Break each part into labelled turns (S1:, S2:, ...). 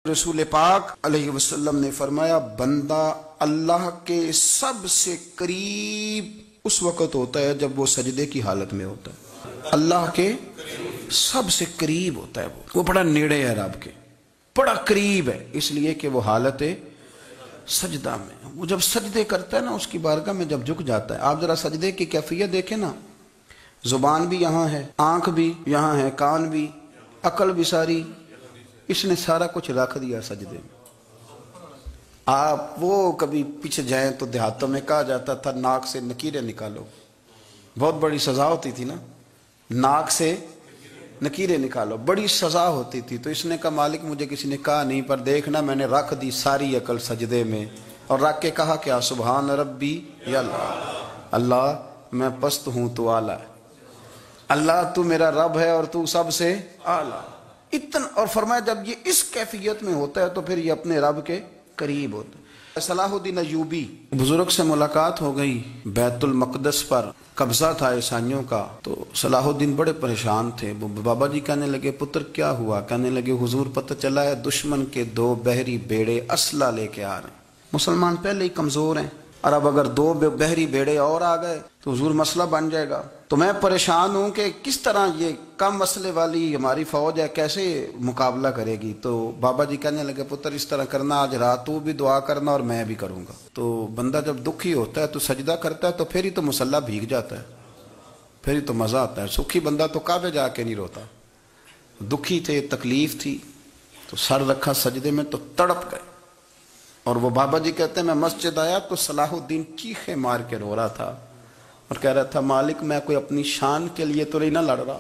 S1: رسول پاک علیہ وسلم نے فرمایا بندہ اللہ کے سب سے قریب اس وقت ہوتا ہے جب وہ سجدے کی حالت میں ہوتا ہے. اللہ کے سب سے قریب ہوتا ہے وہ بڑا نیڑے ہے رب کے، بڑا قریب ہے، اس لیے کہ وہ حالت سجدہ میں. وہ جب سجدے کرتا ہے نا اس کی بارگاہ میں جب جھک جاتا ہے، آپ ذرا سجدے کی کیفیت دیکھیں نا، زبان بھی یہاں ہے، آنکھ بھی یہاں ہے، کان بھی، عقل بھی ساری، اس نے سارا کچھ رکھ دیا سجدے میں. آپ وہ کبھی پیچھے جائیں تو دیہاتوں میں کہا جاتا تھا ناک سے نکیریں نکالو، بہت بڑی سزا ہوتی تھی نا، ناک سے نکیریں نکالو، بڑی سزا ہوتی تھی. تو اس نے کہا مالک مجھے کسی نے کہا نہیں، پر دیکھنا میں نے رکھ دی ساری عقل سجدے میں، اور رکھ کے کہا کیا سبحان ربی یا اللہ، اللہ میں پست ہوں تو اعلیٰ ہے، اللہ تو میرا رب ہے اور تو سب سے اعلیٰ اتنا. اور فرمایا جب یہ اس کیفیت میں ہوتا ہے تو پھر یہ اپنے رب کے قریب ہوتا ہے. صلاح الدین ایوبی بزرگ سے ملاقات ہو گئی، بیت المقدس پر قبضہ تھا عیسائیوں کا. تو صلاح الدین بڑے پریشان تھے. بابا جی کہنے لگے پتر کیا ہوا؟ کہنے لگے حضور پتہ چلا ہے دشمن کے 2 بحری بیڑے اسلحہ لے کے آ رہے ہیں. مسلمان پہلے ہی کمزور ہیں، اور اب اگر 2 بحری بیڑے اور آ گئے تو حضور مسئلہ بن جائے گا. تو میں پریشان ہوں کہ کس طرح یہ کم مسئلے والی ہماری فوج ہے کیسے مقابلہ کرے گی. تو بابا جی کہنے لگے پتر اس طرح کرنا، آج رات تو بھی دعا کرنا اور میں بھی کروں گا. تو بندہ جب دکھی ہوتا ہے تو سجدہ کرتا ہے تو پھر ہی تو مسلح بھیگ جاتا ہے، پھر ہی تو مزہ آتا ہے. سکھی بندہ تو کعبے جا کے نہیں روتا. دکھی تھے، تکلیف تھی، تو سر رکھا سجدے میں تو تڑپ گئے. اور وہ بابا جی کہتے ہیں میں مسجد آیا تو صلاح الدین چیخے مار کے رو رہا تھا اور کہہ رہا تھا مالک میں کوئی اپنی شان کے لیے تو نہیں نہ لڑ رہا،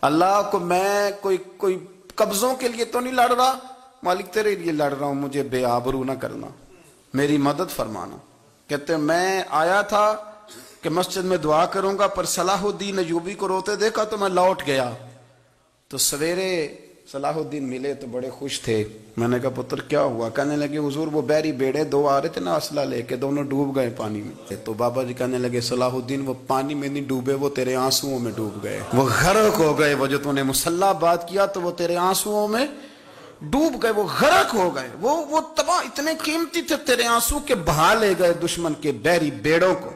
S1: اللہ کو میں کوئی قبضوں کے لیے تو نہیں لڑ رہا، مالک تیرے لیے لڑ رہا ہوں، مجھے بے آبرو نہ کرنا، میری مدد فرمانا. کہتے ہیں میں آیا تھا کہ مسجد میں دعا کروں گا، پر صلاح الدین ایوبی کو روتے دیکھا تو میں لوٹ گیا. تو سویرے صلاح الدین ملے تو بڑے خوش تھے. میں نے کہا پتر کیا ہوا؟ کہنے لگے حضور وہ بحری بیڑے 2 آ رہے تھے نا اسلحہ لے کے، دونوں ڈوب گئے پانی میں. تو بابا جی کہنے لگے صلاح الدین وہ پانی میں نہیں ڈوبے، وہ تیرے آنسوؤں میں ڈوب گئے، وہ غرق ہو گئے. وہ جو تو نے مسلح بات کیا تو وہ تیرے آنسوؤں میں ڈوب گئے، وہ غرق ہو گئے، وہ تباہ، اتنے قیمتی تھے تیرے آنسو کے بہا لے گئے دشمن کے بحری بیڑوں کو.